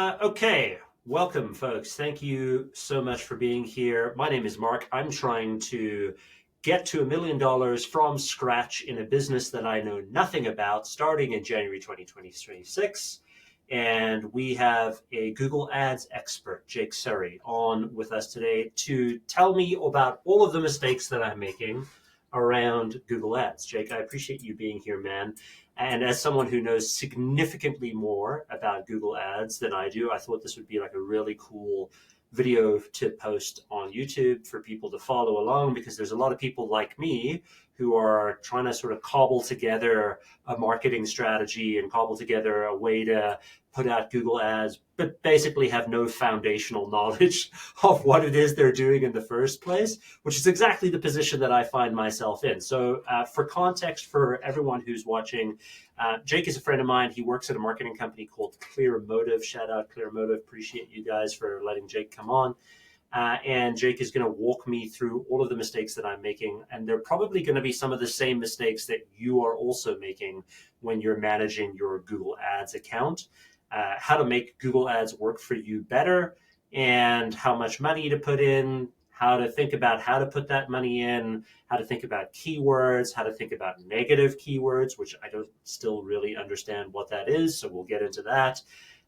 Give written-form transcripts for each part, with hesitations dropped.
Okay, welcome, folks. Thank you so much for being here. My name is Mark. I'm trying to get to $1 million from scratch in a business that I know nothing about starting in January 2026. And we have a Google Ads expert, Jake Surry, on with us today to tell me about all of the mistakes that I'm making around Google Ads. Jake, I appreciate you being here, man. And as someone who knows significantly more about Google Ads than I do, I thought this would be like a really cool video to post on YouTube for people to follow along, because there's a lot of people like me who are trying to sort of cobble together a marketing strategy and cobble together a way to put out Google Ads, but basically have no foundational knowledge of what it is they're doing in the first place, which is exactly the position that I find myself in. So, for context for everyone who's watching, Jake is a friend of mine. He works at a marketing company called Clearmotive. Shout out Clearmotive. Appreciate you guys for letting Jake come on. And Jake is going to walk me through all of the mistakes that I'm making. And they're probably going to be some of the same mistakes that you are also making when you're managing your Google Ads account. How to make Google Ads work for you better, and how much money to put in, how to think about how to put that money in, how to think about keywords, how to think about negative keywords, which I don't still really understand what that is. So we'll get into that.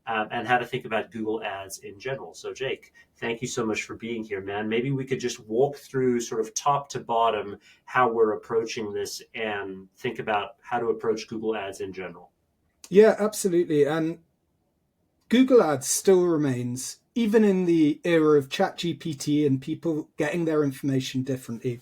And how to think about Google Ads in general. So, Jake, thank you so much for being here, man. Maybe we could just walk through sort of top to bottom how we're approaching this and think about how to approach Google Ads in general. Yeah, absolutely. And Google Ads still remains, even in the era of ChatGPT and people getting their information differently,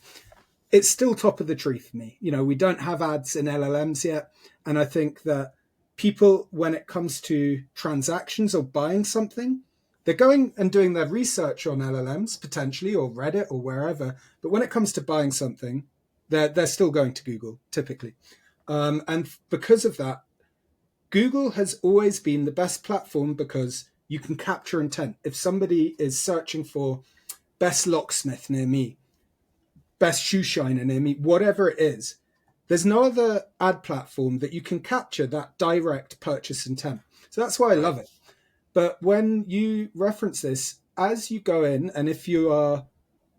it's still top of the tree for me. We don't have ads in LLMs yet. And I think that people, when it comes to transactions or buying something, they're going and doing their research on LLMs potentially, or Reddit or wherever. But when it comes to buying something, they're still going to Google typically. And because of that, Google has always been the best platform because you can capture intent. If somebody is searching for best locksmith near me, best shoe shiner near me, whatever it is, there's no other ad platform that you can capture that direct purchase intent. So that's why I love it. But when you reference this, as you go in, and if you are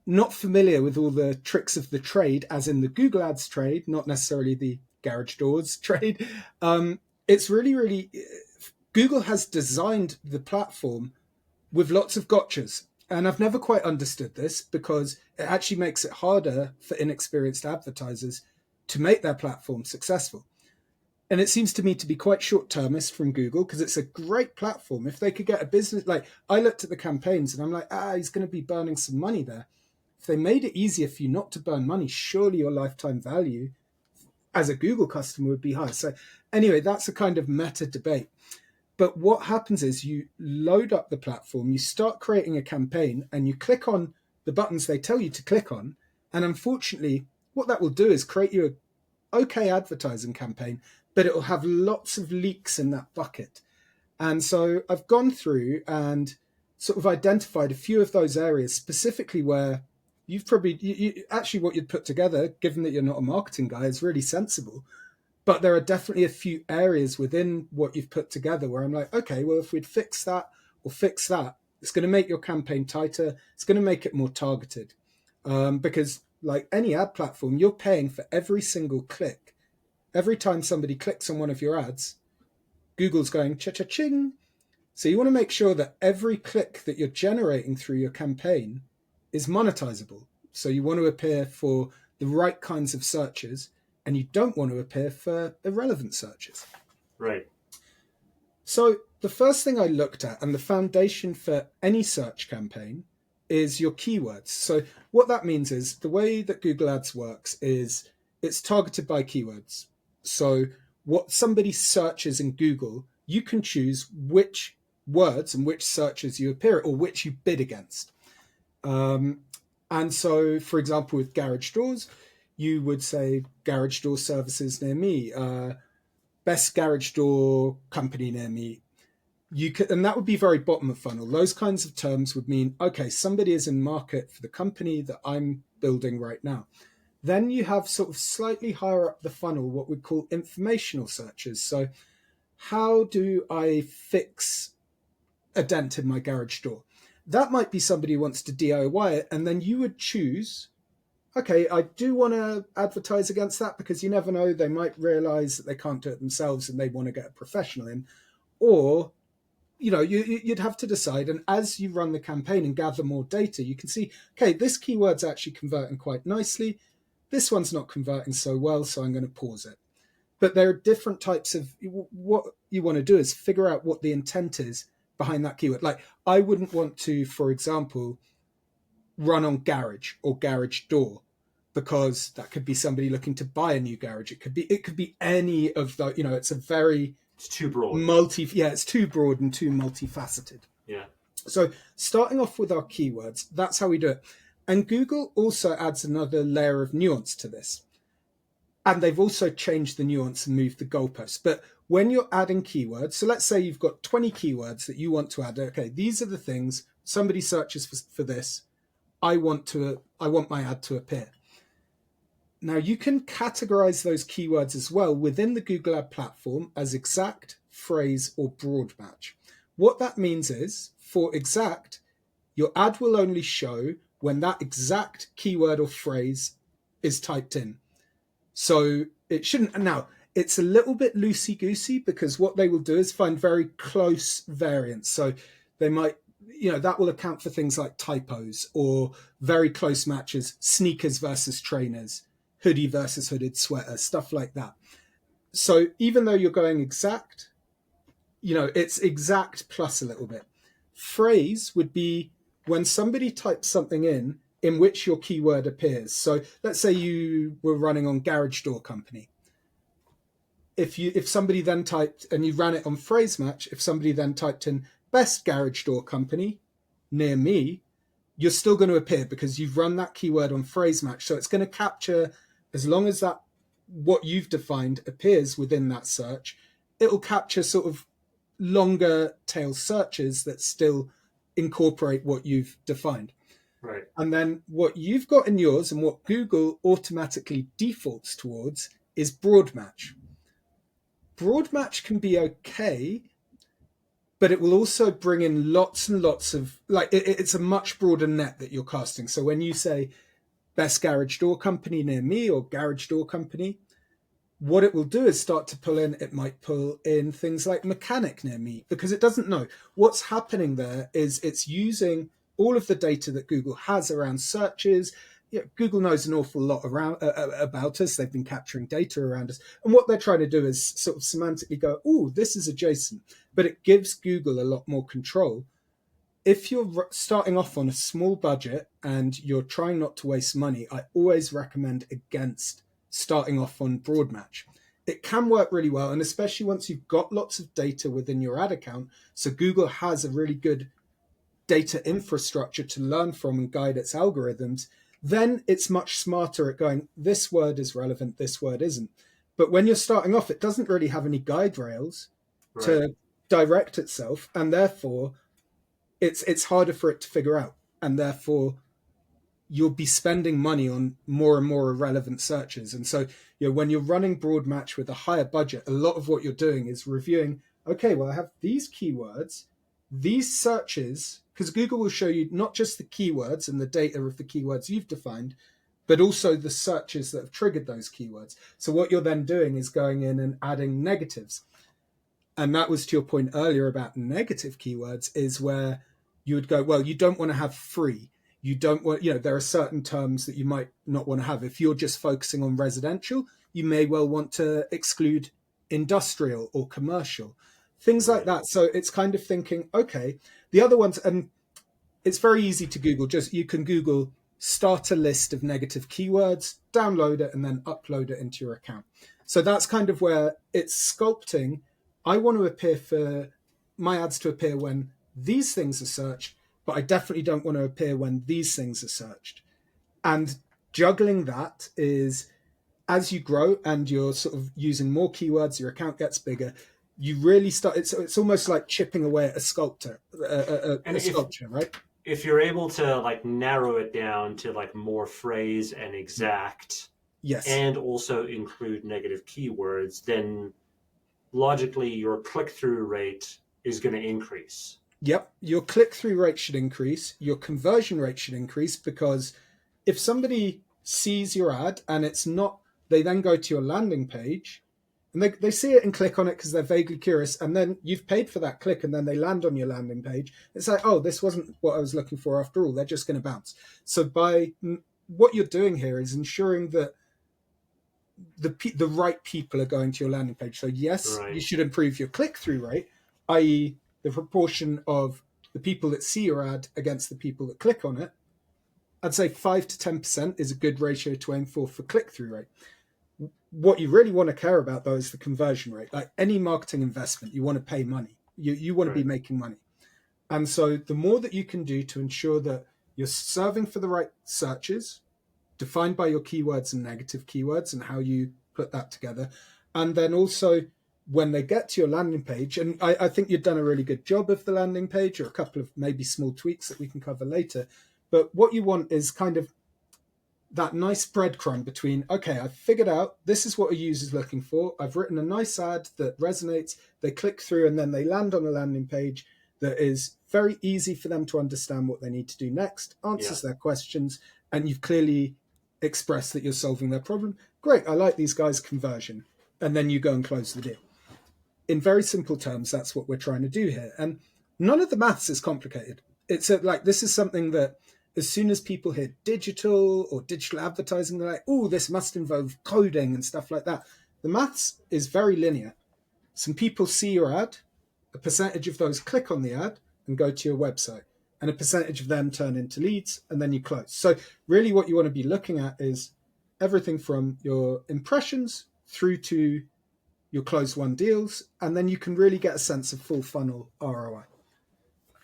not familiar with all the tricks of the trade, as in the Google Ads trade, not necessarily the garage doors trade, it's really, Google has designed the platform with lots of gotchas. And I've never quite understood this because it actually makes it harder for inexperienced advertisers to make their platform successful. And it seems to me to be quite short-termist from Google, because it's a great platform. If they could get a business, like I looked at the campaigns and I'm like, he's going to be burning some money there. If they made it easier for you not to burn money, surely your lifetime value as a Google customer would be high. So anyway, that's a kind of meta debate. But what happens is you load up the platform, you start creating a campaign, and you click on the buttons they tell you to click on. And unfortunately, what that will do is create you a okay advertising campaign, but it will have lots of leaks in that bucket. And so I've gone through and sort of identified a few of those areas specifically where you've probably, actually what you'd put together, given that you're not a marketing guy, is really sensible. But there are definitely a few areas within what you've put together where I'm like, okay, well, if we'd fix that or fix that, it's going to make your campaign tighter. It's going to make it more targeted. Because like any ad platform, you're paying for every single click. Every time somebody clicks on one of your ads, Google's going cha-cha-ching. So you want to make sure that every click that you're generating through your campaign is monetizable. So you want to appear for the right kinds of searches, and you don't want to appear for irrelevant searches. Right. So the first thing I looked at, and the foundation for any search campaign, is your keywords. So what that means is the way that Google Ads works is it's targeted by keywords. So what somebody searches in Google, you can choose which words and which searches you appear at, or which you bid against. And so, for example, with garage doors, you would say garage door services near me, best garage door company near me. You could, and that would be very bottom of funnel. Those kinds of terms would mean, okay, somebody is in market for the company that I'm building right now. Then you have sort of slightly higher up the funnel, what we call informational searches. So how do I fix a dent in my garage door. That might be somebody who wants to DIY it, and then you would choose, okay, I do want to advertise against that because you never know, they might realize that they can't do it themselves and they want to get a professional in. Or, you'd have to decide. And as you run the campaign and gather more data, you can see, okay, this keyword's actually converting quite nicely. This one's not converting so well, so I'm going to pause it. But there are different types of, what you want to do is figure out what the intent is behind that keyword. Like, I wouldn't want to, for example, run on garage or garage door, because that could be somebody looking to buy a new garage. It could be any of the, it's a very It's too broad. it's too broad and too multifaceted. Yeah. So starting off with our keywords, that's how we do it. And Google also adds another layer of nuance to this. And they've also changed the nuance and moved the goalposts. But when you're adding keywords, so let's say you've got 20 keywords that you want to add. Okay, these are the things somebody searches for this. I want my ad to appear. Now you can categorize those keywords as well within the Google Ad platform as exact, phrase, or broad match. What that means is, for exact, your ad will only show when that exact keyword or phrase is typed in. So it shouldn't. Now, it's a little bit loosey-goosey because what they will do is find very close variants. So they might, that will account for things like typos or very close matches, sneakers versus trainers, hoodie versus hooded sweater, stuff like that. So even though you're going exact, it's exact plus a little bit. Phrase would be when somebody types something in which your keyword appears. So let's say you were running on garage door company. If somebody then typed, and you ran it on phrase match, if somebody then typed in best garage door company near me, you're still going to appear because you've run that keyword on phrase match. So it's going to capture, as long as that what you've defined appears within that search, it'll capture sort of longer tail searches that still incorporate what you've defined. Right. And then what you've got in yours and what Google automatically defaults towards is broad match. Broad match can be okay, but it will also bring in lots and lots of, it's a much broader net that you're casting. So when you say best garage door company near me or garage door company, what it will do is start to pull in, it might pull in things like mechanic near me, because it doesn't know. What's happening there is it's using all of the data that Google has around searches. Google knows an awful lot about us. They've been capturing data around us. And what they're trying to do is sort of semantically go, oh, this is adjacent. But it gives Google a lot more control. If you're starting off on a small budget and you're trying not to waste money, I always recommend against starting off on broad match. It can work really well, and especially once you've got lots of data within your ad account. So Google has a really good data infrastructure to learn from and guide its algorithms. Then it's much smarter at going, this word is relevant, this word isn't. But when you're starting off, it doesn't really have any guide rails to direct itself, and therefore it's harder for it to figure out. And therefore you'll be spending money on more and more irrelevant searches. And so, when you're running broad match with a higher budget, a lot of what you're doing is reviewing, okay, well, I have these keywords, these searches, because Google will show you not just the keywords and the data of the keywords you've defined, but also the searches that have triggered those keywords. So what you're then doing is going in and adding negatives. And that was to your point earlier about negative keywords, is where you would go, well, you don't want to have free. You don't want, there are certain terms that you might not want to have. If you're just focusing on residential, you may well want to exclude industrial or commercial, things like that. So it's kind of thinking, okay, the other ones, and it's very easy to Google. Just, you can Google start a list of negative keywords, download it, and then upload it into your account. So that's kind of where it's sculpting. I want to appear for my ads to appear when these things are searched, but I definitely don't want to appear when these things are searched. And juggling that is, as you grow and you're sort of using more keywords, your account gets bigger, you really start, it's almost like chipping away at a sculpture, right? If you're able to narrow it down to more phrase and exact, yes, and also include negative keywords, then logically your click-through rate is going to increase. Yep, your click-through rate should increase, your conversion rate should increase, because if somebody sees your ad and it's not, they then go to your landing page and they see it and click on it because they're vaguely curious, and then you've paid for that click and then they land on your landing page. It's like, oh, this wasn't what I was looking for after all. They're just going to bounce. So by what you're doing here is ensuring that the right people are going to your landing page. So yes, Right. you should improve your click-through rate, i.e. the proportion of the people that see your ad against the people that click on it. I'd say 5 to 10% is a good ratio to aim for click-through rate. What you really want to care about, though, is the conversion rate. Like any marketing investment, you want to pay money. You want to be making money. And so the more that you can do to ensure that you're serving for the right searches, defined by your keywords and negative keywords and how you put that together. And then also when they get to your landing page, and I think you've done a really good job of the landing page, or a couple of maybe small tweaks that we can cover later. But what you want is kind of that nice breadcrumb between, okay, I've figured out this is what a user's looking for. I've written a nice ad that resonates. They click through and then they land on a landing page that is very easy for them to understand what they need to do next, answers their questions, and you've clearly expressed that you're solving their problem. Great, I like these guys' conversion. And then you go and close the deal. In very simple terms, that's what we're trying to do here. And none of the maths is complicated. It's like, this is something that as soon as people hear digital or digital advertising, they're like, oh, this must involve coding and stuff like that. The maths is very linear. Some people see your ad, a percentage of those click on the ad and go to your website, and a percentage of them turn into leads, and then you close. So really what you want to be looking at is everything from your impressions through to your close won deals, and then you can really get a sense of full funnel ROI.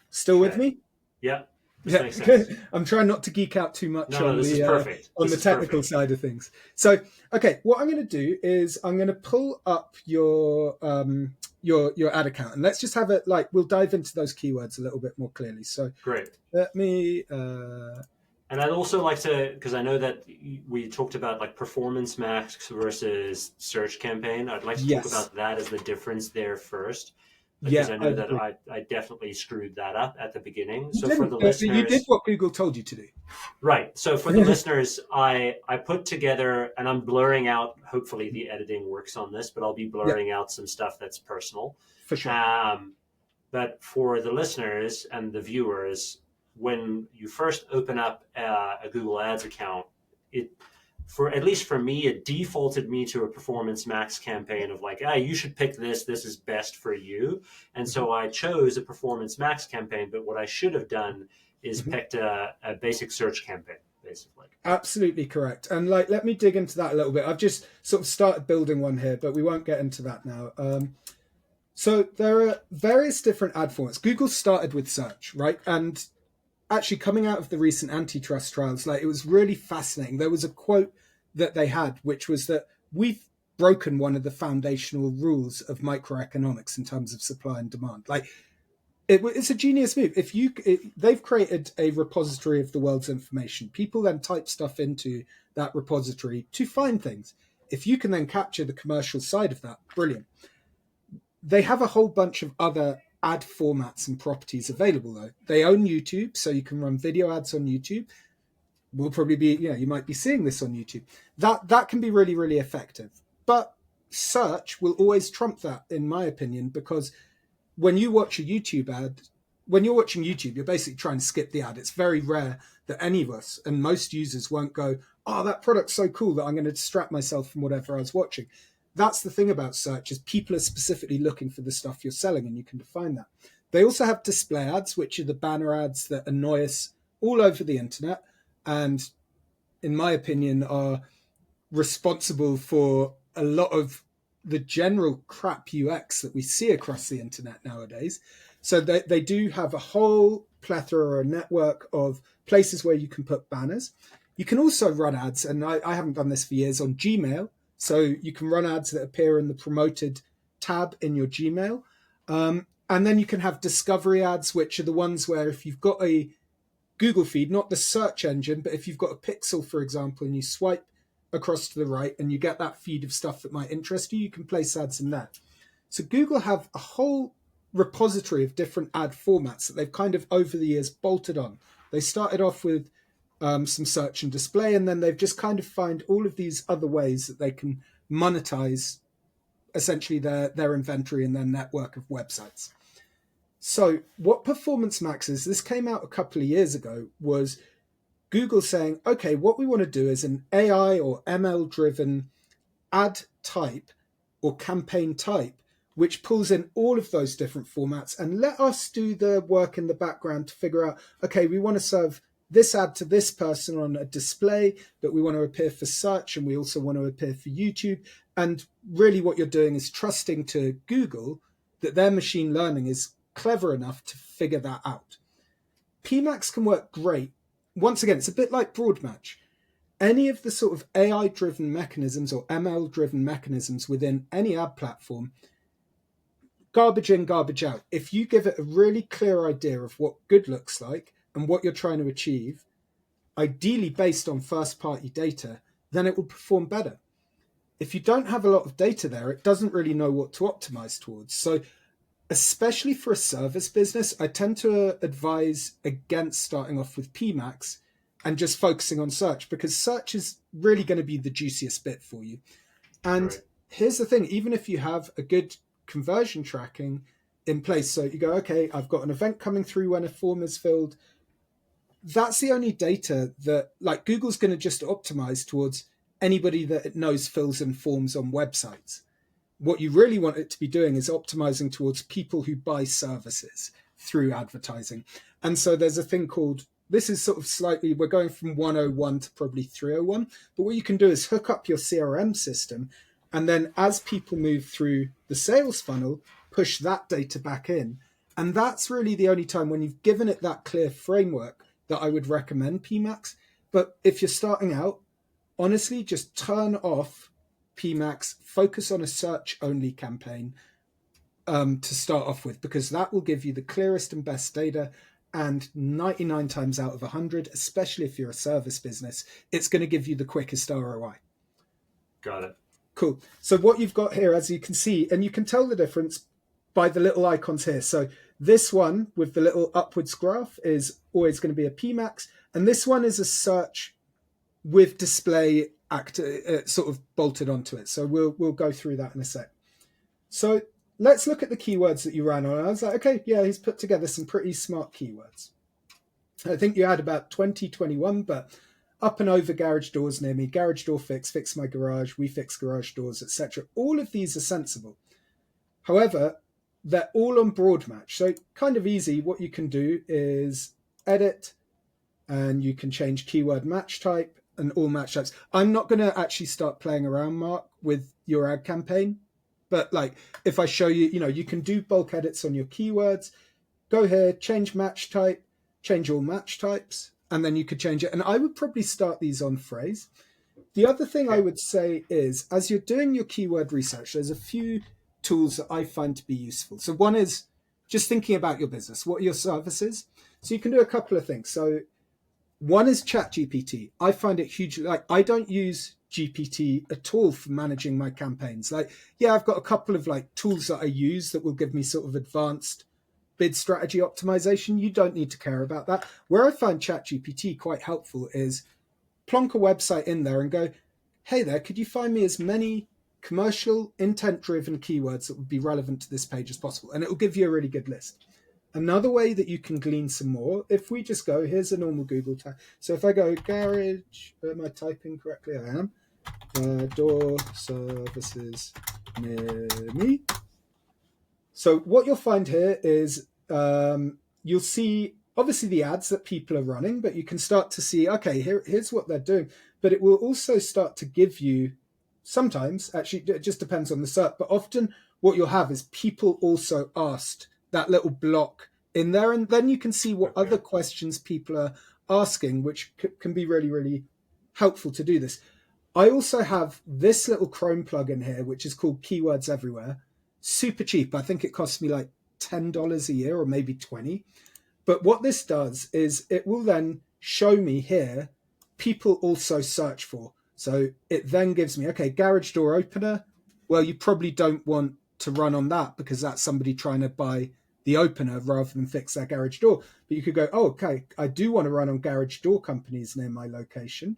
Still with me? Yeah. This makes sense. I'm trying not to geek out too much on the technical side of things. So, okay, what I'm going to do is I'm going to pull up your ad account, and let's just have it like, we'll dive into those keywords a little bit more clearly. So great. Let me. And I'd also like to, because I know that we talked about like performance max versus search campaign. I'd like to talk about that as the difference there first. Because I know that I definitely screwed that up at the beginning. So for the listeners, you did what Google told you to do. Right. So for the listeners, I put together, and I'm blurring out, hopefully the editing works on this, but I'll be blurring out some stuff that's personal. For sure. But for the listeners and the viewers, when you first open up a Google Ads account, at least for me, it defaulted me to a performance max campaign of like, you should pick this. This is best for you. And so I chose a performance max campaign. But what I should have done is picked a basic search campaign, basically. Absolutely correct. And like, let me dig into that a little bit. I've just sort of started building one here, but we won't get into that now. So there are various different ad formats. Google started with search, right? And actually coming out of the recent antitrust trials, like, it was really fascinating. There was a quote that they had, which was that we've broken one of the foundational rules of microeconomics in terms of supply and demand. Like, it's a genius move. They've created a repository of the world's information. People then type stuff into that repository to find things. If you can then capture the commercial side of that, brilliant. They have a whole bunch of other ad formats and properties available, though. They own YouTube, so you can run video ads on YouTube. Will probably be, you might be seeing this on YouTube. That can be really, really effective. But search will always trump that, in my opinion, because when you watch a YouTube ad, when you're watching YouTube, you're basically trying to skip the ad. It's very rare that any of us, and most users, won't go, oh, that product's so cool that I'm going to distract myself from whatever I was watching. That's the thing about search, is people are specifically looking for the stuff you're selling, and you can define that. They also have display ads, which are the banner ads that annoy us all over the internet, and in my opinion are responsible for a lot of the general crap UX that we see across the internet nowadays. So they do have a whole plethora or a network of places where you can put banners. You can also run ads, and I haven't done this for years, on Gmail. So you can run ads that appear in the promoted tab in your Gmail. And then you can have discovery ads, which are the ones where if you've got a Google feed, not the search engine, but if you've got a pixel, for example, and you swipe across to the right and you get that feed of stuff that might interest you, you can place ads in there. So Google have a whole repository of different ad formats that they've kind of over the years bolted on. They started off with some search and display, and then they've just kind of find all of these other ways that they can monetize essentially their inventory and their network of websites. So what Performance Max is, this came out a couple of years ago, was Google saying, okay, what we want to do is an AI or ML driven ad type or campaign type, which pulls in all of those different formats, and let us do the work in the background to figure out, okay, we want to serve this ad to this person on a display, but we want to appear for search, and we also want to appear for YouTube. And really what you're doing is trusting to Google that their machine learning is clever enough to figure that out. PMax can work great. Once again, it's a bit like Broadmatch. Any of the sort of AI-driven mechanisms or ML-driven mechanisms within any ad platform, garbage in, garbage out. If you give it a really clear idea of what good looks like and what you're trying to achieve, ideally based on first-party data, then it will perform better. If you don't have a lot of data there, it doesn't really know what to optimize towards. So especially for a service business, I tend to advise against starting off with PMax and just focusing on search, because search is really going to be the juiciest bit for you. And Right. here's the thing, even if you have a good conversion tracking in place, so you go, okay, I've got an event coming through when a form is filled, that's the only data that, like, Google's going to just optimize towards anybody that it knows fills in forms on websites. What you really want it to be doing is optimizing towards people who buy services through advertising. And so there's a thing called, this is sort of slightly, we're going from 101 to probably 301, but what you can do is hook up your CRM system, and then as people move through the sales funnel, push that data back in. And that's really the only time when you've given it that clear framework that I would recommend PMax. But if you're starting out, honestly, just turn off PMax, focus on a search-only campaign to start off with, because that will give you the clearest and best data. And 99 times out of 100, especially if you're a service business, it's going to give you the quickest ROI. Got it. Cool. So what you've got here, as you can see, and you can tell the difference by the little icons here. So this one with the little upwards graph is always going to be a PMax, and this one is a search with display sort of bolted onto it. So we'll go through that in a sec. So let's look at the keywords that you ran on. I was like, okay, yeah, he's put together some pretty smart keywords. I think you had about 20, 21, but up and over garage doors near me, garage door fix my garage, we fix garage doors, etc. All of these are sensible. However, they're all on Broadmatch. So kind of easy. What you can do is edit, and you can change keyword match type and all match types. I'm not going to actually start playing around, Mark, with your ad campaign. But like, if I show you, you can do bulk edits on your keywords. Go here, change match type, change all match types, and then you could change it. And I would probably start these on phrase. The other thing I would say is, as you're doing your keyword research, there's a few tools that I find to be useful. So one is just thinking about your business. What are your services? So you can do a couple of things. So one is ChatGPT. I find it hugely, like, I don't use GPT at all for managing my campaigns. Like, yeah, I've got a couple of like tools that I use that will give me sort of advanced bid strategy optimization. You don't need to care about that. Where I find ChatGPT quite helpful is plonk a website in there and go, hey there, could you find me as many commercial intent-driven keywords that would be relevant to this page as possible? And it will give you a really good list. Another way that you can glean some more, if we just go, here's a normal Google tag. So if I go garage, am I typing correctly? I am. Door services near me. So what you'll find here is you'll see obviously the ads that people are running, but you can start to see, okay, here's what they're doing. But it will also start to give you, sometimes, actually, it just depends on the SERP, but often what you'll have is people also asked that little block in there, and then you can see what other questions people are asking, which can be really, really helpful to do this. I also have this little Chrome plugin here, which is called Keywords Everywhere. Super cheap. I think it costs me like $10 a year or maybe 20. But what this does is it will then show me here people also search for. So it then gives me, okay, garage door opener. Well, you probably don't want to run on that because that's somebody trying to buy the opener rather than fix their garage door. But you could go, oh, okay, I do want to run on garage door companies near my location,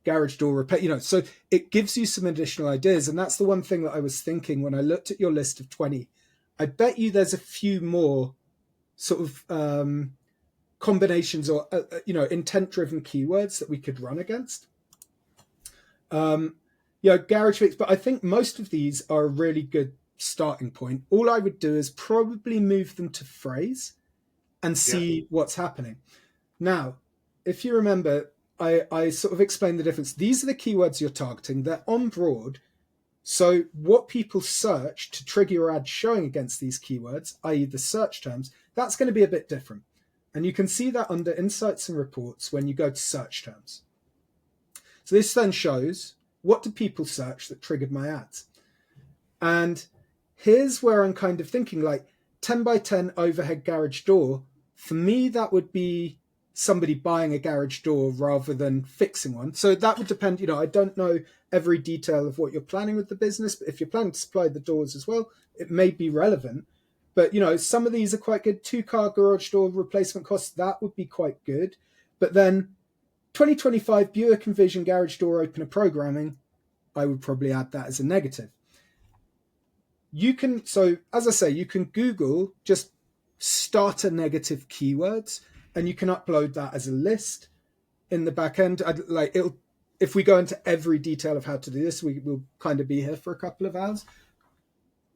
garage door repair, so it gives you some additional ideas. And that's the one thing that I was thinking when I looked at your list of 20. I bet you there's a few more sort of combinations or, intent-driven keywords that we could run against. Garage fix, but I think most of these are a really good starting point. All I would do is probably move them to phrase and see what's happening. Now, if you remember, I sort of explained the difference. These are the keywords you're targeting. They're on broad. So what people search to trigger your ad showing against these keywords, i.e. the search terms, that's going to be a bit different. And you can see that under insights and reports when you go to search terms. So this then shows what do people search that triggered my ads. And here's where I'm kind of thinking, like 10 by 10 overhead garage door. For me, that would be somebody buying a garage door rather than fixing one. So that would depend, I don't know every detail of what you're planning with the business, but if you're planning to supply the doors as well, it may be relevant. But, some of these are quite good. 2-car garage door replacement costs, that would be quite good. But then 2025 Buick Envision garage door opener programming, I would probably add that as a negative. So as I say, you can Google just starter negative keywords, and you can upload that as a list in the back end. If we go into every detail of how to do this, we will kind of be here for a couple of hours.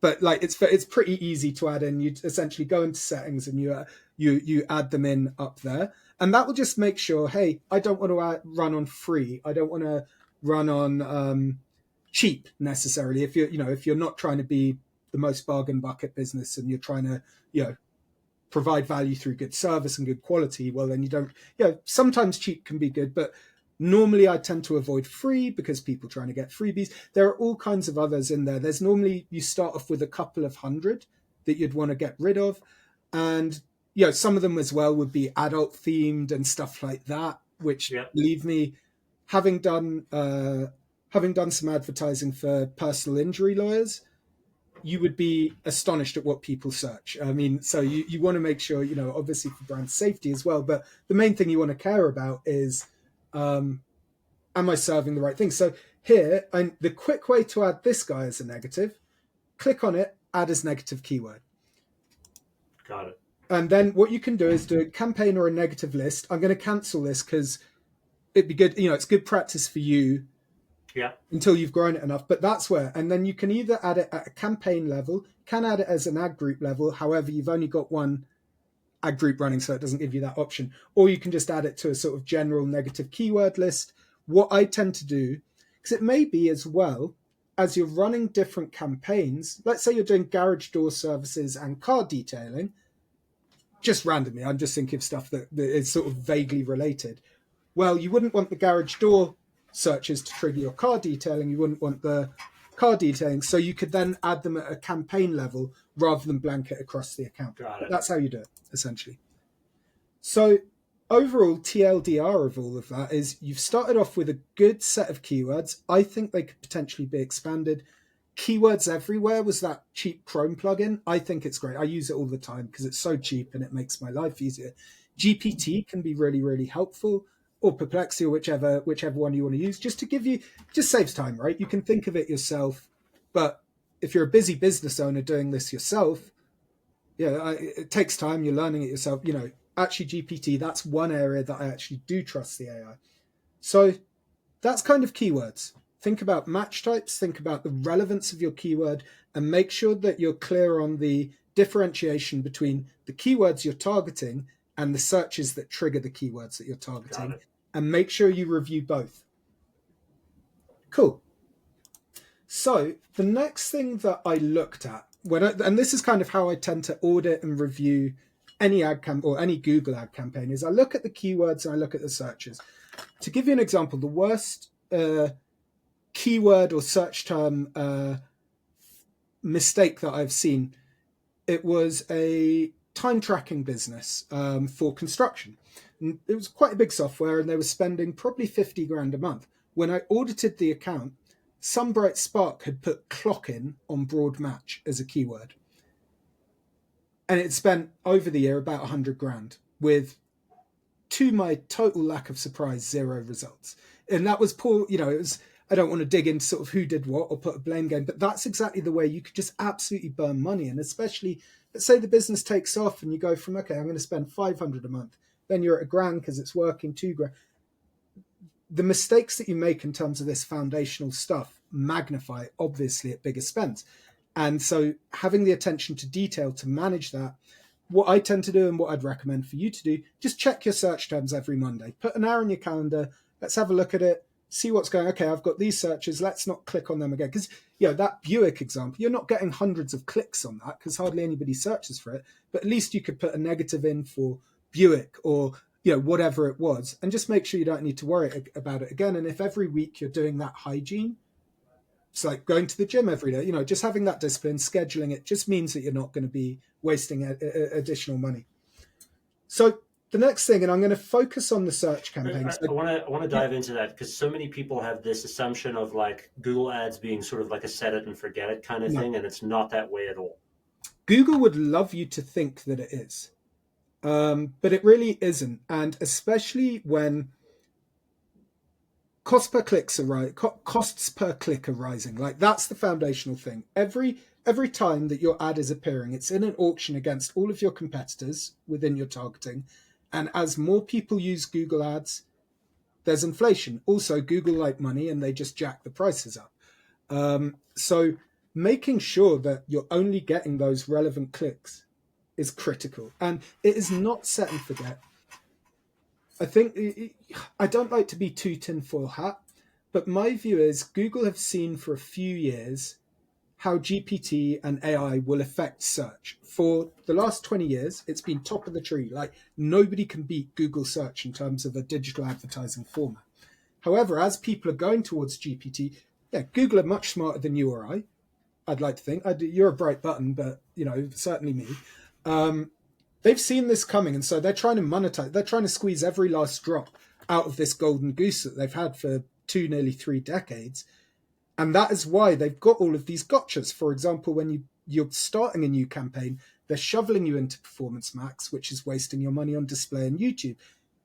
But it's pretty easy to add in. You essentially go into settings and you add them in up there, and that will just make sure, hey, I don't want to run on free. I don't want to run on cheap necessarily. If you're not trying to be the most bargain bucket business and you're trying to provide value through good service and good quality, well then you don't. Sometimes cheap can be good, but normally I tend to avoid free because people trying to get freebies. There are all kinds of others in there. There's normally, you start off with a couple of hundred that you'd want to get rid of. And, some of them as well would be adult themed and stuff like that, which leave me, having done some advertising for personal injury lawyers, you would be astonished at what people search. I mean, so you want to make sure, obviously for brand safety as well, but the main thing you want to care about is, am I serving the right thing? So here, the quick way to add this guy as a negative, click on it, add as negative keyword. Got it. And then what you can do is do a campaign or a negative list. I'm going to cancel this because it'd be good, it's good practice for you until you've grown it enough. But that's where, and then you can either add it at a campaign level, can add it as an ad group level. However, you've only got one ad group running, so it doesn't give you that option. Or you can just add it to a sort of general negative keyword list. What I tend to do, because it may be as well, as you're running different campaigns, let's say you're doing garage door services and car detailing, just randomly, I'm just thinking of stuff that is sort of vaguely related. Well, you wouldn't want the garage door searches to trigger your car detailing. You wouldn't want the car detailing. So you could then add them at a campaign level rather than blanket across the account. That's how you do it, essentially. So overall, TLDR of all of that is you've started off with a good set of keywords. I think they could potentially be expanded. Keywords Everywhere was that cheap Chrome plugin. I think it's great. I use it all the time because it's so cheap and it makes my life easier. GPT can be really, really helpful, or Perplexity, or whichever one you want to use, just to give you, just saves time, right? You can think of it yourself. But if you're a busy business owner doing this yourself, it takes time. You're learning it yourself. Actually, GPT, that's one area that I actually do trust the AI. So that's kind of keywords. Think about match types, think about the relevance of your keyword, and make sure that you're clear on the differentiation between the keywords you're targeting and the searches that trigger the keywords that you're targeting. And make sure you review both. Cool. So the next thing that I looked at, and this is kind of how I tend to audit and review any ad or any Google ad campaign, is I look at the keywords and I look at the searches. To give you an example, the worst keyword or search term mistake that I've seen, it was a time tracking business for construction. And it was quite a big software and they were spending probably 50 grand a month. When I audited the account, Some Bright Spark had put clock in on broad match as a keyword. And it spent over the year about 100 grand with, to my total lack of surprise, 0 results. And that was poor, it was, I don't want to dig into sort of who did what or put a blame game, but that's exactly the way you could just absolutely burn money. And especially, let's say the business takes off and you go from, okay, I'm going to spend 500 a month. Then you're at £1,000 because it's working, 2 grand. The mistakes that you make in terms of this foundational stuff magnify, obviously, at bigger spends. And so having the attention to detail to manage that, what I tend to do and what I'd recommend for you to do, just check your search terms every Monday. Put an hour in your calendar. Let's have a look at it. See what's going. Okay, I've got these searches. Let's not click on them again. Because, that Buick example, you're not getting hundreds of clicks on that because hardly anybody searches for it. But at least you could put a negative in for Buick or, whatever it was. And just make sure you don't need to worry about it again. And if every week you're doing that hygiene, it's like going to the gym every day, just having that discipline, scheduling it just means that you're not going to be wasting additional money. So the next thing, and I'm going to focus on the search campaigns. I want to dive into that because so many people have this assumption of like Google Ads being sort of like a set it and forget it kind of thing, and it's not that way at all. Google would love you to think that it is, but it really isn't, and especially when costs per click are rising. Like that's the foundational thing. Every time that your ad is appearing, it's in an auction against all of your competitors within your targeting. And as more people use Google Ads, there's inflation. Also, Google like money and they just jack the prices up. So making sure that you're only getting those relevant clicks is critical. And it is not set and forget. I think I don't like to be too tinfoil hat, but my view is Google have seen for a few years how GPT and AI will affect search. For the last 20 years, it's been top of the tree. Like nobody can beat Google search in terms of a digital advertising format. However, as people are going towards GPT, Google are much smarter than you or I. I'd like to think. You're a bright button, but certainly me. They've seen this coming, and so they're trying to monetize. They're trying to squeeze every last drop out of this golden goose that they've had for nearly 3 decades. And that is why they've got all of these gotchas. For example, when you're starting a new campaign, they're shoveling you into Performance Max, which is wasting your money on display and YouTube.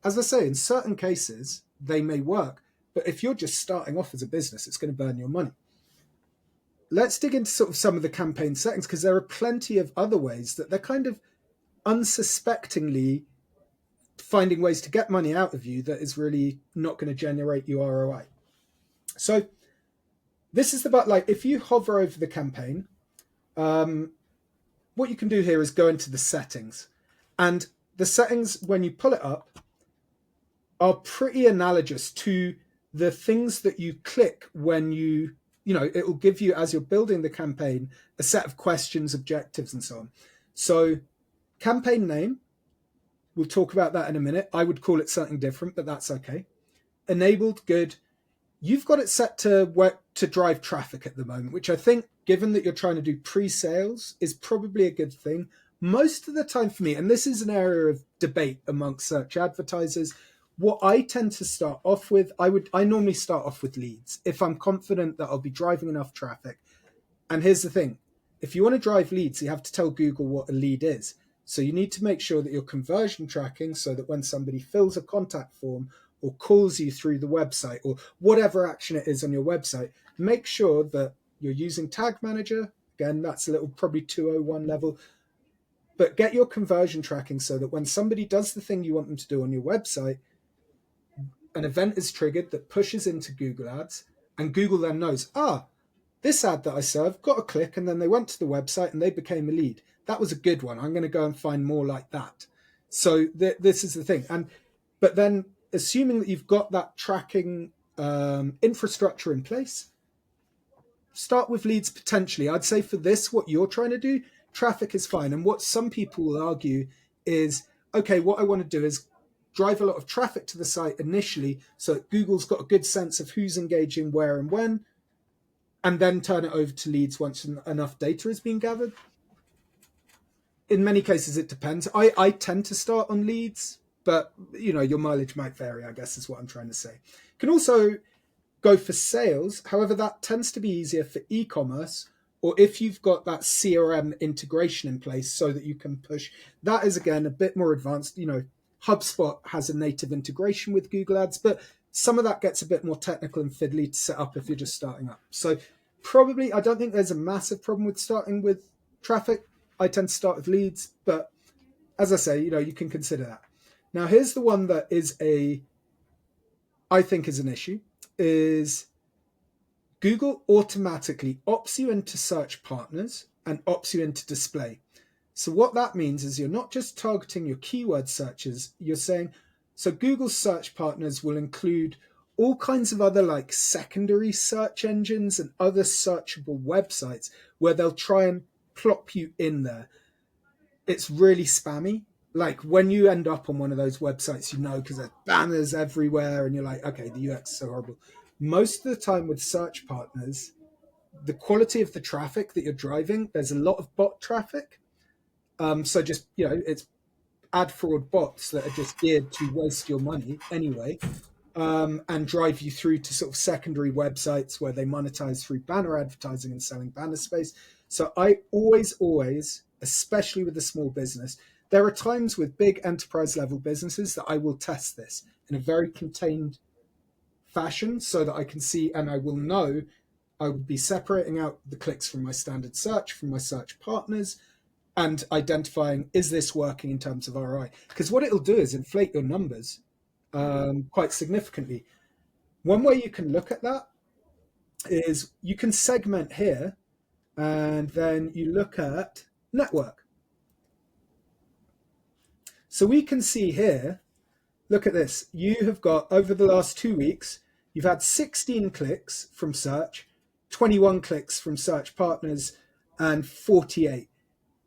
As I say, in certain cases, they may work. But if you're just starting off as a business, it's going to burn your money. Let's dig into sort of some of the campaign settings, because there are plenty of other ways that they're kind of unsuspectingly finding ways to get money out of you that is really not going to generate you ROI. So this is about like, if you hover over the campaign, what you can do here is go into the settings. And the settings, when you pull it up, are pretty analogous to the things that you click when it will give you, as you're building the campaign, a set of questions, objectives, and so on. So campaign name, we'll talk about that in a minute. I would call it something different, but that's okay. Enabled, good. You've got it set to work to drive traffic at the moment, which I think, given that you're trying to do pre-sales, is probably a good thing. Most of the time for me, and this is an area of debate amongst search advertisers, what I tend to start off with, I normally start off with leads if I'm confident that I'll be driving enough traffic. And here's the thing. If you want to drive leads, you have to tell Google what a lead is. So you need to make sure that you're conversion tracking so that when somebody fills a contact form or calls you through the website or whatever action it is on your website, make sure that you're using Tag Manager. Again, that's a little probably 201 level. But get your conversion tracking so that when somebody does the thing you want them to do on your website, an event is triggered that pushes into Google Ads, and Google then knows, this ad that I served got a click and then they went to the website and they became a lead. That was a good one. I'm going to go and find more like that. So this is the thing. But then assuming that you've got that tracking infrastructure in place, start with leads potentially. I'd say for this, what you're trying to do, traffic is fine. And what some people will argue is, okay, what I want to do is drive a lot of traffic to the site initially so that Google's got a good sense of who's engaging where and when, and then turn it over to leads once enough data has been gathered. In many cases, it depends. I tend to start on leads, but your mileage might vary, I guess is what I'm trying to say. You can also go for sales. However, that tends to be easier for e-commerce, or if you've got that CRM integration in place so that you can push. That is, again, a bit more advanced. HubSpot has a native integration with Google Ads, but some of that gets a bit more technical and fiddly to set up if you're just starting up. So probably, I don't think there's a massive problem with starting with traffic. I tend to start with leads, but as I say, you can consider that. Now, here's the one that I think is an issue, is Google automatically opts you into search partners and opts you into display. So what that means is you're not just targeting your keyword searches, you're saying, so Google's search partners will include all kinds of other like secondary search engines and other searchable websites where they'll try and plop you in there. It's really spammy. Like when you end up on one of those websites, because there's banners everywhere and you're like, okay, the UX is so horrible. Most of the time with search partners, the quality of the traffic that you're driving, there's a lot of bot traffic. So just, it's ad fraud bots that are just geared to waste your money anyway, and drive you through to sort of secondary websites where they monetize through banner advertising and selling banner space. So I always, especially with a small business, there are times with big enterprise level businesses that I will test this in a very contained fashion so that I can see, and I will know, I would be separating out the clicks from my standard search, from my search partners, and identifying, is this working in terms of ROI? Because what it'll do is inflate your numbers quite significantly. One way you can look at that is you can segment here, and then you look at network. So we can see here, look at this. You have got, over the last 2 weeks, you've had 16 clicks from search, 21 clicks from search partners, and 48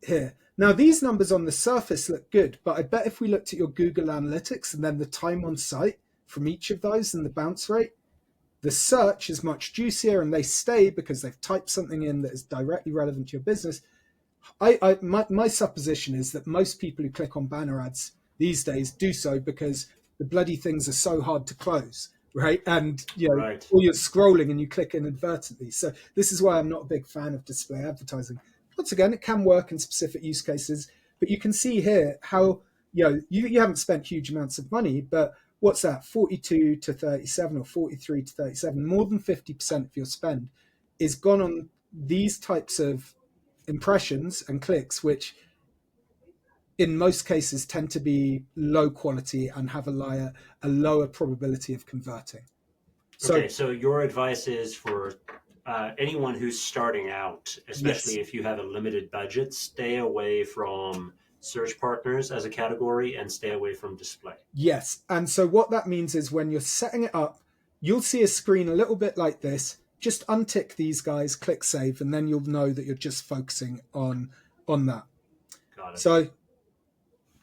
here. Now, these numbers on the surface look good, but I bet if we looked at your Google Analytics and then the time on site from each of those and the bounce rate, the search is much juicier and they stay because they've typed something in that is directly relevant to your business. My supposition is that most people who click on banner ads these days do so because the bloody things are so hard to close, right? And Right. or you're scrolling and you click inadvertently. So this is why I'm not a big fan of display advertising. Once again, it can work in specific use cases, but you can see here how you haven't spent huge amounts of money, but what's that? 42 to 37 or 43 to 37, more than 50% of your spend is gone on these types of impressions and clicks, which in most cases tend to be low quality and have a lower probability of converting. Okay, so your advice is for anyone who's starting out, especially Yes. if you have a limited budget, stay away from search partners as a category and stay away from display. Yes. And so what that means is when you're setting it up, you'll see a screen a little bit like this. Just untick these guys, click save, and then you'll know that you're just focusing on that. Got it. So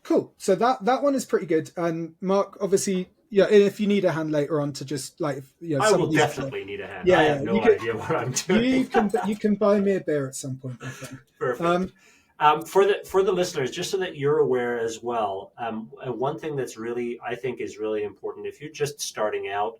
cool. So that one is pretty good. And Mark, obviously, if you need a hand later on to just like, I some will of these, definitely need a hand. I have no idea what I'm doing. you can buy me a beer at some point, my friend. Perfect. For the listeners, just so that you're aware as well, one thing that's really, I think, is really important if you're just starting out,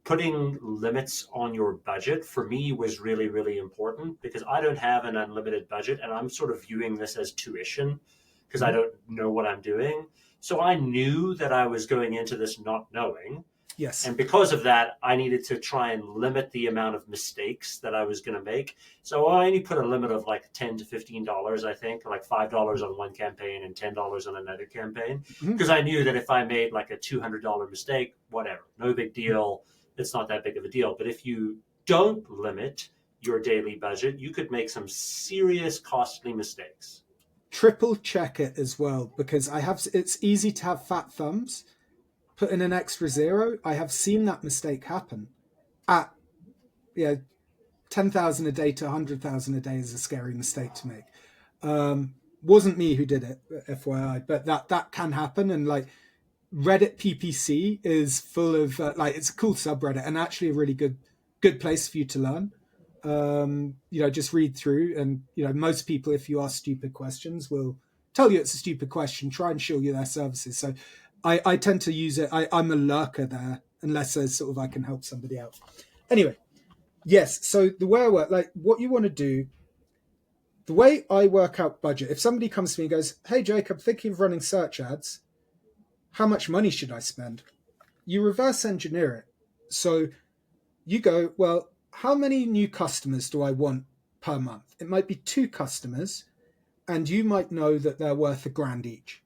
putting limits on your budget for me was really, really important because I don't have an unlimited budget and I'm sort of viewing this as tuition because I don't know what I'm doing. So I knew that I was going into this not knowing. Yes. And because of that, I needed to try and limit the amount of mistakes that I was going to make. So I only put a limit of like $10 to $15, I think, like $5 on one campaign and $10 on another campaign. Because I knew that if I made like a $200 mistake, whatever, no big deal. It's not that big of a deal. But if you don't limit your daily budget, you could make some serious costly mistakes. Triple check it as well, because it's easy to have fat thumbs. Put in an extra zero. I have seen that mistake happen. At 10,000 a day to 100,000 a day is a scary mistake to make. Wasn't me who did it, FYI, but that can happen. And like Reddit PPC is full of it's a cool subreddit and actually a really good place for you to learn. Just read through, and most people, if you ask stupid questions, will tell you it's a stupid question, try and show you their services. So I tend to use it. I'm a lurker there unless there's sort of I can help somebody out. Anyway, yes. So the way I work, like what you want to do, the way I work out budget, if somebody comes to me and goes, "Hey Jake, I'm thinking of running search ads. How much money should I spend?" You reverse engineer it. So you go, well, how many new customers do I want per month? It might be 2 customers, and you might know that they're worth $1,000 each.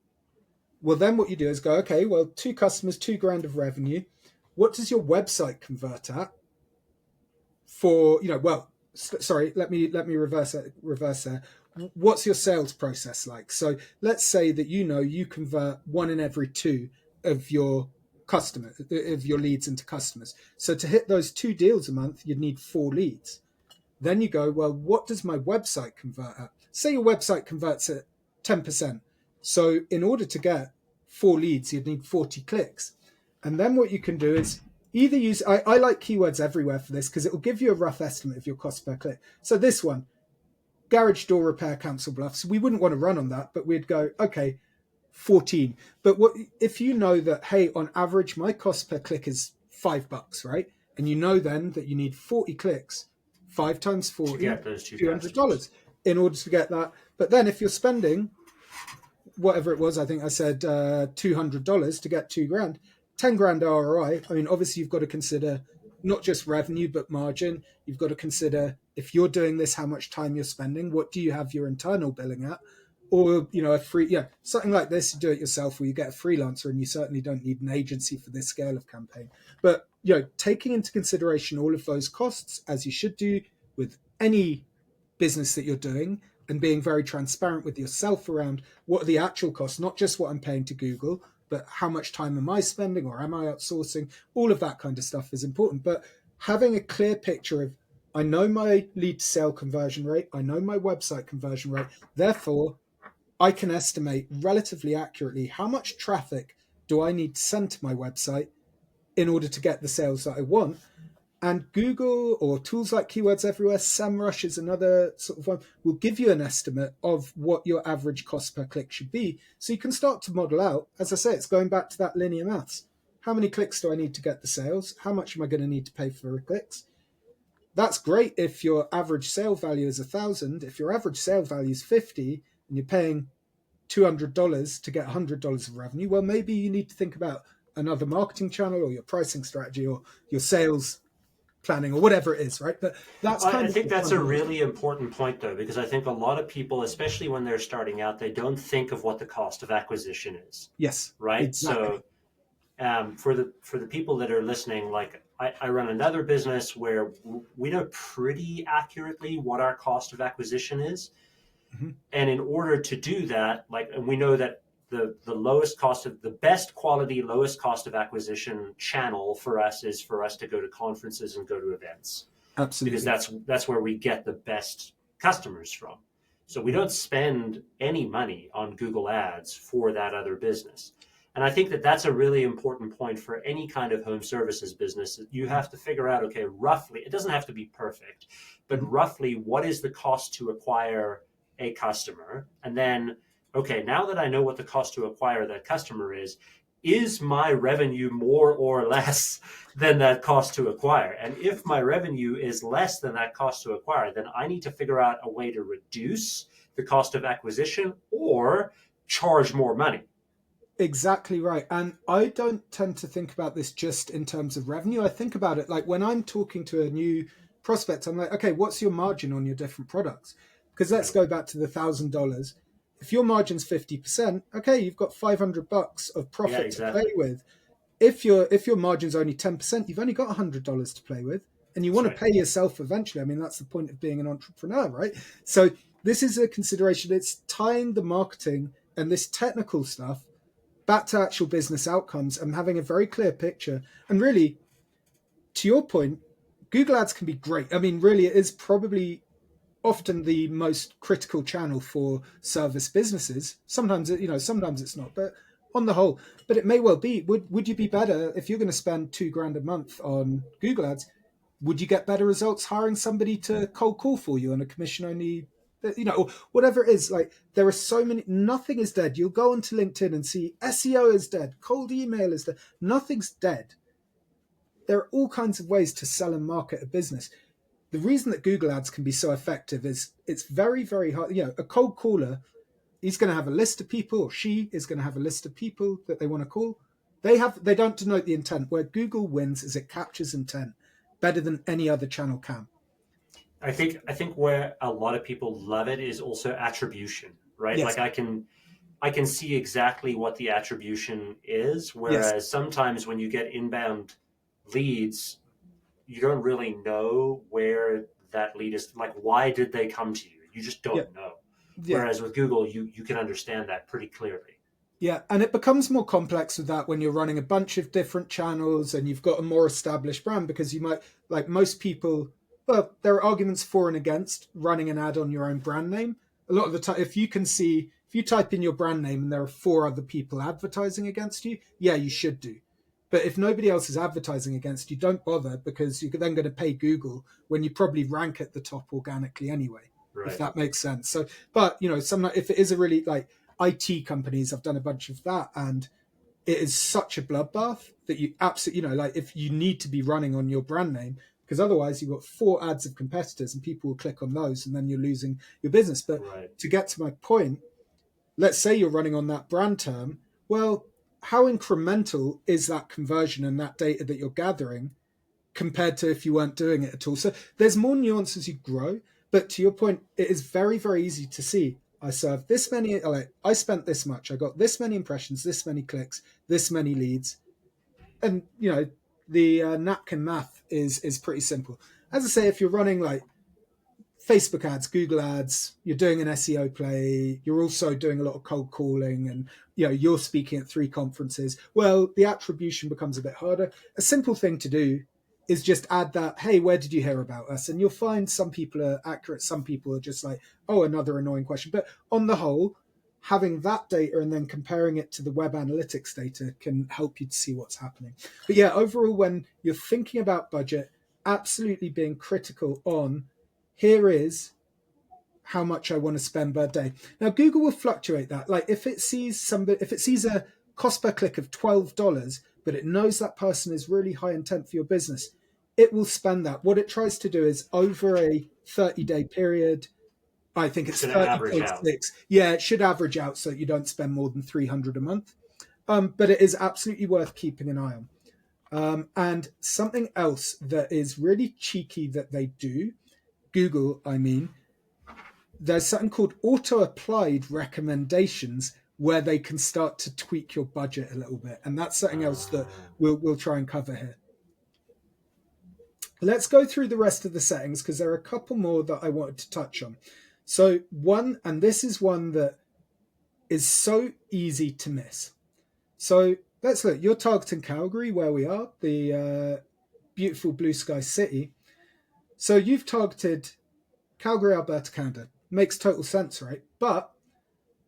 Well, then what you do is go, okay, well, 2 customers, $2,000 of revenue. What does your website convert at for, well, sorry, let me reverse there. What's your sales process like? So let's say that you convert 1 in every 2 of your customers, of your leads into customers. So to hit those 2 deals a month, you'd need 4 leads. Then you go, well, what does my website convert at? Say your website converts at 10%. So in order to get 4 leads, you'd need 40 clicks. And then what you can do is either use, I like keywords everywhere for this because it will give you a rough estimate of your cost per click. So this one, garage door repair, Council Bluffs, we wouldn't want to run on that, but we'd go, okay, 14. But what if you know that, hey, on average, my cost per click is $5, right? And you know then that you need 40 clicks, 5 times to 40, get those two customers. $200 in order to get that. But then if you're spending whatever it was, I think I said $200 to get 2 grand, 10 grand ROI. I mean, obviously you've got to consider not just revenue, but margin. You've got to consider if you're doing this, how much time you're spending, what do you have your internal billing at? Or, a free, something like this, you do it yourself where you get a freelancer and you certainly don't need an agency for this scale of campaign. But, taking into consideration all of those costs, as you should do with any business that you're doing, and being very transparent with yourself around what are the actual costs, not just what I'm paying to Google, but how much time am I spending or am I outsourcing? All of that kind of stuff is important. But having a clear picture of, I know my lead to sale conversion rate, I know my website conversion rate, therefore I can estimate relatively accurately how much traffic do I need to send to my website in order to get the sales that I want. And Google or tools like Keywords Everywhere, SEMrush is another sort of one, will give you an estimate of what your average cost per click should be. So you can start to model out, as I say, it's going back to that linear maths. How many clicks do I need to get the sales? How much am I going to need to pay for the clicks? That's great if your average sale value is 1,000. If your average sale value is 50 and you're paying $200 to get $100 of revenue, well, maybe you need to think about another marketing channel or your pricing strategy or your sales planning or whatever it is, right? But that's I kind of think the that's a fundamental. really important point, though, because I think a lot of people, especially when they're starting out, they don't think of what the cost of acquisition is, Yes, right? exactly. So for the people that are listening, like I run another business where we know pretty accurately what our cost of acquisition is, Mm-hmm. and in order to do that, like, and we know that the lowest cost of the best quality, lowest cost of acquisition channel for us is for us to go to conferences and go to events because Absolutely. that's where we get the best customers from. So we don't spend any money on Google Ads for that other business. And I think that that's a really important point for any kind of home services business. You have to figure out, okay, roughly, it doesn't have to be perfect, but Mm-hmm. roughly what is the cost to acquire a customer? And then, okay, now that I know what the cost to acquire that customer is my revenue more or less than that cost to acquire? And if my revenue is less than that cost to acquire, then I need to figure out a way to reduce the cost of acquisition or charge more money. Exactly right. And I don't tend to think about this just in terms of revenue. I think about it like when I'm talking to a new prospect, I'm like, okay, what's your margin on your different products? Because let's Right. go back to the $1,000. If your margin's 50%, okay, you've got $500 of Yeah, profit to play exactly. with. If your margin's only 10%, you've only got $100 to play with, and you That's want to right. pay yourself eventually. I mean, that's the point of being an entrepreneur, right? So this is a consideration. It's tying the marketing and this technical stuff back to actual business outcomes and having a very clear picture. And really, to your point, Google Ads can be great. I mean, really, it is probably often the most critical channel for service businesses. Sometimes it's not, but on the whole, but it may well be. Would you be better if you're going to spend 2 grand a month on Google Ads? Would you get better results hiring somebody to cold call for you on a commission only? Or whatever it is. Like there are so many. Nothing is dead. You'll go onto LinkedIn and see SEO is dead, cold email is dead. Nothing's dead. there are all kinds of ways to sell and market a business. The reason that Google ads can be so effective is it's very, very hard. A cold caller, he's going to have a list of people, or she is going to have a list of people that they want to call. They don't denote the intent. Where Google wins is it captures intent better than any other channel can. I think where a lot of people love it is also attribution, right? Yes, Like I can see exactly what the attribution is, yes, whereas sometimes when you get inbound leads, you don't really know where that lead is. Like, why did they come to you? You just yeah, don't know. yeah. Whereas with Google, you can understand that pretty clearly. Yeah, and it becomes more complex with that when you're running a bunch of different channels and you've got a more established brand, because you might, like most people, well, there are arguments for and against running an ad on your own brand name. A lot of the time, if you type in your brand name and there are four other people advertising against you, yeah, you should do. But if nobody else is advertising against you, don't bother, because you're then going to pay Google when you probably rank at the top organically anyway, if Right. that makes sense. So, but some if it is a really like IT companies, I've done a bunch of that, and it is such a bloodbath that you absolutely, like if you need to be running on your brand name, because otherwise you've got four ads of competitors and people will click on those and then you're losing your business. But Right. to get to my point, let's say you're running on that brand term. Well, how incremental is that conversion and that data that you're gathering compared to if you weren't doing it at all? So there's more nuance as you grow. But to your point, it is very, very easy to see. I served this many, like I spent this much, I got this many impressions, this many clicks, this many leads. And, the napkin math is pretty simple. As I say, if you're running like Facebook ads, Google ads, you're doing an SEO play, you're also doing a lot of cold calling, and you're speaking at 3 conferences, well, the attribution becomes a bit harder. A simple thing to do is just add that, hey, where did you hear about us? And you'll find some people are accurate, some people are just like, oh, another annoying question. But on the whole, having that data and then comparing it to the web analytics data can help you to see what's happening. But yeah, overall, when you're thinking about budget, absolutely being critical on, here is how much I want to spend per day. Now, Google will fluctuate that. Like if it sees a cost per click of $12, but it knows that person is really high intent for your business, it will spend that. What it tries to do is over a 30-day period, I think It's it's going to average out. 30.6. Yeah, it should average out so you don't spend more than 300 a month. But it is absolutely worth keeping an eye on. And something else that is really cheeky that they do, Google, I mean, there's something called auto applied recommendations where they can start to tweak your budget a little bit. And that's something else that we'll try and cover here. Let's go through the rest of the settings because there are a couple more that I wanted to touch on. So one, and this is one that is so easy to miss. So let's look. You're targeting Calgary, where we are, the beautiful blue sky city. So you've targeted Calgary, Alberta, Canada. Makes total sense, right? But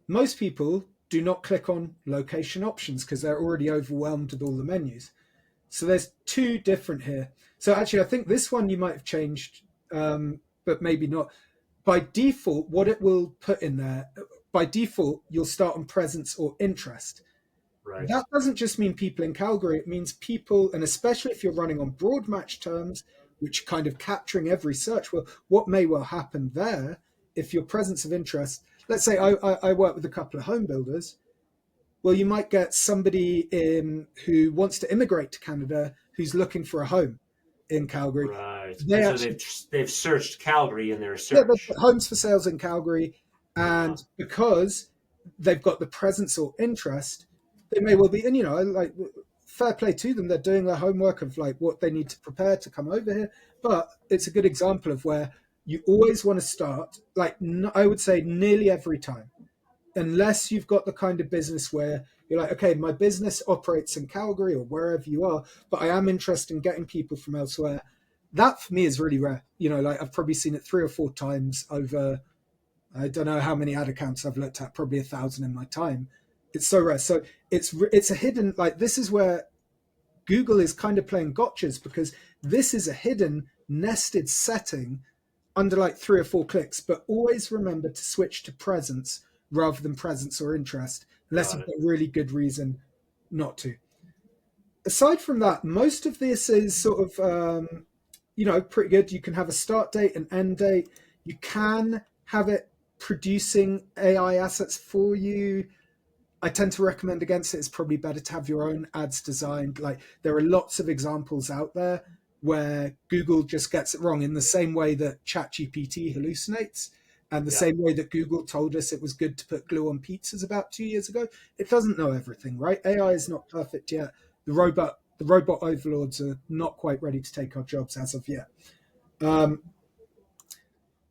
most people do not click on location options because they're already overwhelmed with all the menus. So there's two different here. So actually, I think this one you might have changed, but maybe not. By default, what it will put in there, by default, you'll start on presence or interest. Right. That doesn't just mean people in Calgary, it means people, and especially if you're running on broad match terms, which are kind of capturing every search, well, what may well happen there if your presence of interest, let's say I work with a couple of home builders, well, you might get somebody in who wants to immigrate to Canada who's looking for a home in Calgary. Right. They And so actually, they've searched Calgary in their yeah, they've search. got homes for sales in Calgary, Uh-huh. and because they've got the presence or interest, they may well be, and like fair play to them, they're doing their homework of like what they need to prepare to come over here. But it's a good example of where you always want to start, like I would say nearly every time, unless you've got the kind of business where you're like, okay, my business operates in Calgary or wherever you are, but I am interested in getting people from elsewhere. That for me is really rare. Like I've probably seen it 3 or 4 times over, I don't know how many ad accounts I've looked at, probably 1,000 in my time. It's so rare. So it's a hidden, like this is where Google is kind of playing gotchas, because this is a hidden nested setting under like 3 or 4 clicks. But always remember to switch to presence rather than presence or interest, unless Got you've it. got a really good reason not to. aside from that, most of this is sort of pretty good. You can have a start date and end date. You can have it producing AI assets for you. I tend to recommend against it. It's probably better to have your own ads designed. Like there are lots of examples out there where Google just gets it wrong in the same way that ChatGPT hallucinates and the Yeah, same way that Google told us it was good to put glue on pizzas about 2 years ago. It doesn't know everything, right? AI is not perfect yet. The robot overlords are not quite ready to take our jobs as of yet. Um,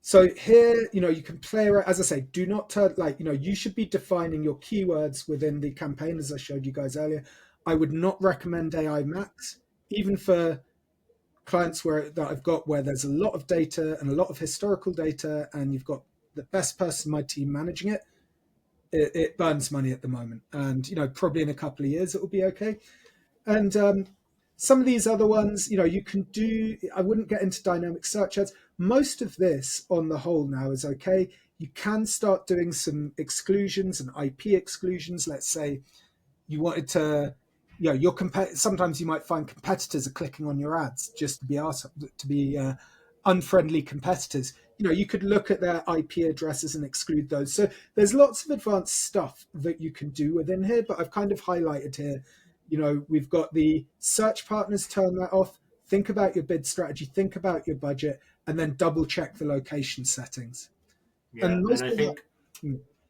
so here, you can play around. As I say, do not turn you should be defining your keywords within the campaign, as I showed you guys earlier. I would not recommend AI Max, even for clients that I've got where there's a lot of data and a lot of historical data, and you've got the best person in my team managing it. It burns money at the moment, and probably in a couple of years it will be okay. And some of these other ones, you can do. I wouldn't get into dynamic search ads. Most of this, on the whole, now is okay. You can start doing some exclusions and IP exclusions. Let's say you wanted to, sometimes you might find competitors are clicking on your ads just to be unfriendly competitors. You could look at their IP addresses and exclude those. So there's lots of advanced stuff that you can do within here, but I've kind of highlighted here. We've got the search partners, turn that off. Think about your bid strategy, think about your budget, and then double check the location settings. yeah, And and most I of that, think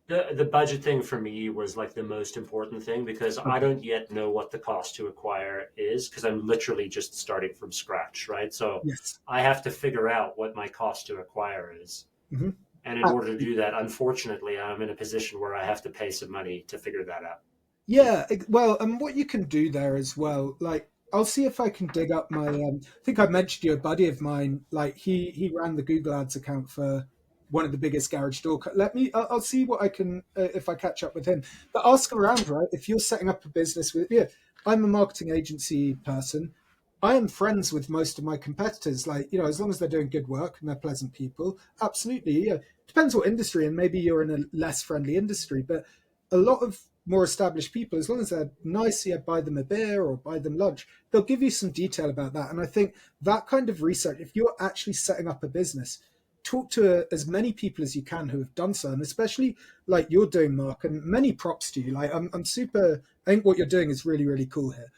the budget thing for me was like the most important thing because I okay, don't yet know what the cost to acquire is because I'm literally just starting from scratch, right? So yes. I have to figure out what my cost to acquire is. Hmm. And in order to do that, unfortunately, I'm in a position where I have to pay some money to figure that out. Yeah, well, and what you can do there as well, like I'll see if I can dig up my. I think I mentioned you a buddy of mine. Like he ran the Google Ads account for one of the biggest garage door. Let me. I'll see what I can if I catch up with him. But ask around, right? If you're setting up a business with, yeah, I'm a marketing agency person. I am friends with most of my competitors. Like as long as they're doing good work and they're pleasant people, absolutely. Yeah, depends what industry, and maybe you're in a less friendly industry, but a lot of more established people, as long as they're nice, yeah, buy them a beer or buy them lunch, they'll give you some detail about that. And I think that kind of research, if you're actually setting up a business, talk to as many people as you can who have done so, and especially like you're doing, Mark. And many props to you. Like I'm super. I think what you're doing is really, really cool here.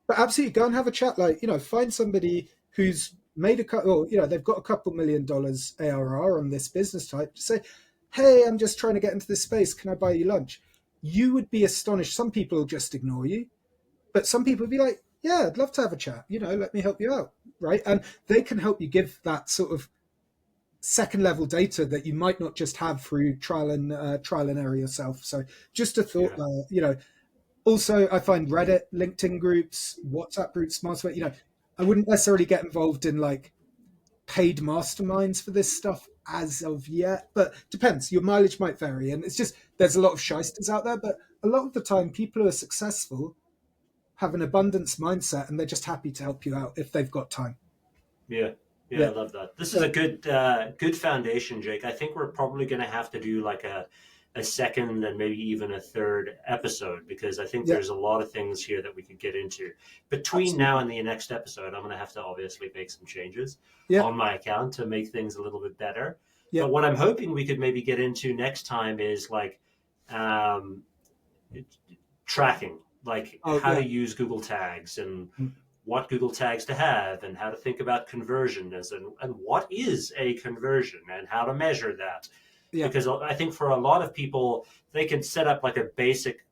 But absolutely, go and have a chat. Like find somebody who's made a couple, or they've got a couple $1 million ARR on this business type. To say, hey, I'm just trying to get into this space. Can I buy you lunch? You would be astonished. Some people will just ignore you, but some people would be like, yeah, I'd love to have a chat. Let me help you out, right? And they can help you give that sort of second level data that you might not just have through trial and error yourself. So just a thought Yeah, there. Also, I find Reddit, LinkedIn groups, WhatsApp groups, Smartway. I wouldn't necessarily get involved in like paid masterminds for this stuff as of yet, but depends. Your mileage might vary, and it's just there's a lot of shysters out there, but a lot of the time, people who are successful have an abundance mindset, and they're just happy to help you out if they've got time. yeah, yeah. I Yeah, love that. This is yeah, a good foundation, Jake. I think we're probably going to have to do like a second and maybe even a third episode because I think yeah, there's a lot of things here that we could get into. Between now absolutely. and the next episode, I'm going to have to obviously make some changes Yeah, on my account to make things a little bit better. yeah. But what I'm hoping we could maybe get into next time is like um, tracking, like Oh, how yeah, to use Google Tags and mm, what Google Tags to have and how to think about conversion and what is a conversion and how to measure that. yeah. Because I think for a lot of people, they can set up like a basic,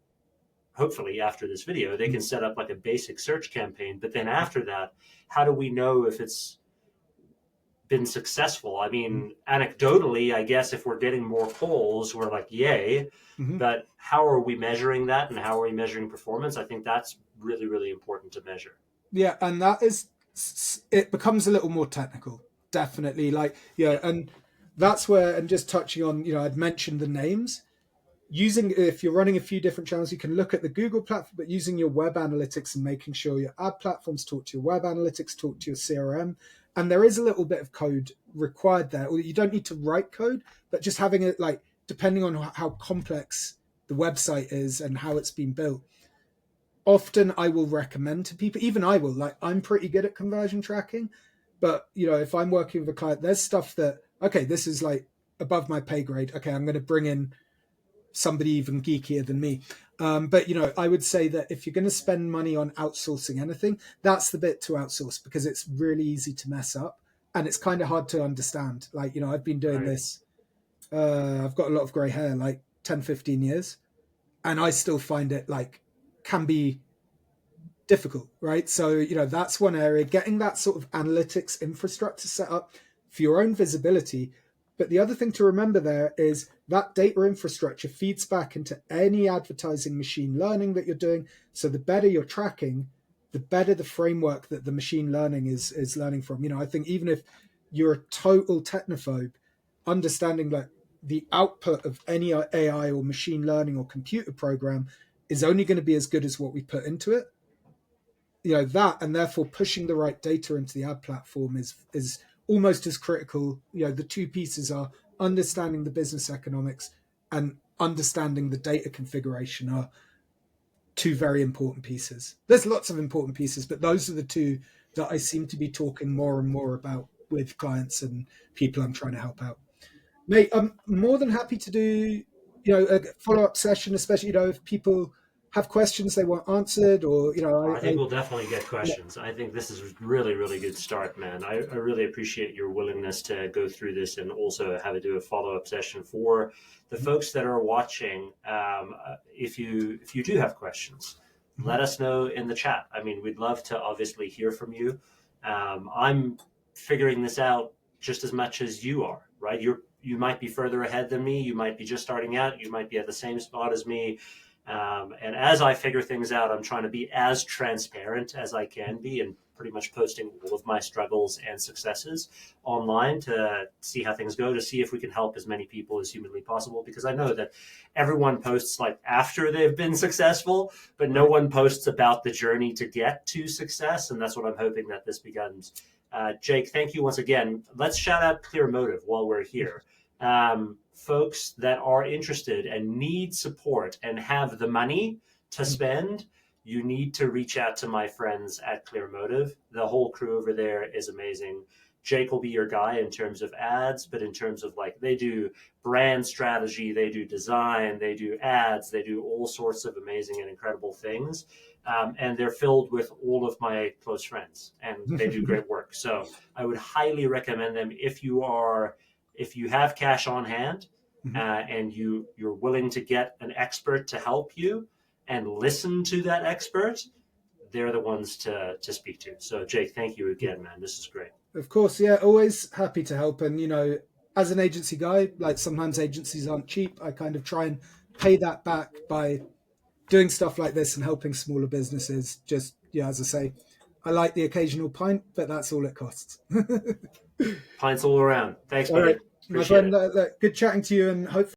hopefully after this video, they Mm, can set up like a basic search campaign. But then after that, how do we know if it's been successful? I mm, mean, anecdotally, I guess if we're getting more polls, we're like, yay. mm. But how are we measuring that and how are we measuring performance? I think that's really, really important to measure. Yeah, and that is it becomes a little more technical, definitely. Like, Yeah. and that's where, and just touching on, I'd mentioned the names. Using if you're running a few different channels, you can look at the Google platform, but using your web analytics and making sure your ad platforms talk to your web analytics, talk to your CRM. And there is a little bit of code required there. Or you don't need to write code, but just having it depending on how complex the website is and how it's been built, often I will recommend to people, even I will, like, I'm pretty good at conversion tracking, but if I'm working with a client, there's stuff that, okay, this is like above my pay grade. Okay, I'm going to bring in somebody even geekier than me. But I would say that if you're going to spend money on outsourcing anything, that's the bit to outsource, because it's really easy to mess up and it's kind of hard to understand. Like, I've been doing Right. this. I've got a lot of gray hair, like 10, 15 years, and I still find it like can be difficult, right? So, that's one area, getting that sort of analytics infrastructure set up for your own visibility. But the other thing to remember there is that data infrastructure feeds back into any advertising machine learning that you're doing. So the better you're tracking, the better the framework that the machine learning is learning from. I think even if you're a total technophobe, understanding that the output of any AI or machine learning or computer program is only going to be as good as what we put into it. That, and therefore pushing the right data into the ad platform is almost as critical. The two pieces are understanding the business economics and understanding the data configuration are two very important pieces. There's lots of important pieces, but those are the two that I seem to be talking more and more about with clients and people I'm trying to help out. Mate, I'm more than happy to do a follow-up session, especially if people have questions they want answered, or I think I we'll definitely get questions. I think this is a really, really good start, man. I really appreciate your willingness to go through this and also have to do a follow up session for the folks that are watching. If you do have questions, let us know in the chat. I mean, we'd love to obviously hear from you. I'm figuring this out just as much as you are, right? You might be further ahead than me. You might be just starting out. You might be at the same spot as me. And as I figure things out, I'm trying to be as transparent as I can be and pretty much posting all of my struggles and successes online to see how things go, to see if we can help as many people as humanly possible. Because I know that everyone posts like after they've been successful, but no right. one posts about the journey to get to success. And that's what I'm hoping that this becomes. Jake, thank you once again. Let's shout out Clearmotive while we're here. Folks that are interested and need support and have the money to spend, you need to reach out to my friends at Clearmotive. The whole crew over there is amazing. Jake will be your guy in terms of ads, but in terms of like they do brand strategy, they do design, they do ads, they do all sorts of amazing and incredible things. And they're filled with all of my close friends and they do great work. So I would highly recommend them if you have cash on hand and you're willing to get an expert to help you and listen to that expert, they're the ones to speak to. So Jake, thank you again, man. This is great. Of course, yeah, always happy to help. And as an agency guy, like sometimes agencies aren't cheap. I kind of try and pay that back by doing stuff like this and helping smaller businesses. Just, yeah, as I say, I like the occasional pint, but that's all it costs. Pints all around. Thanks, All right, buddy. my Appreciate friend, it. good chatting to you, and hopefully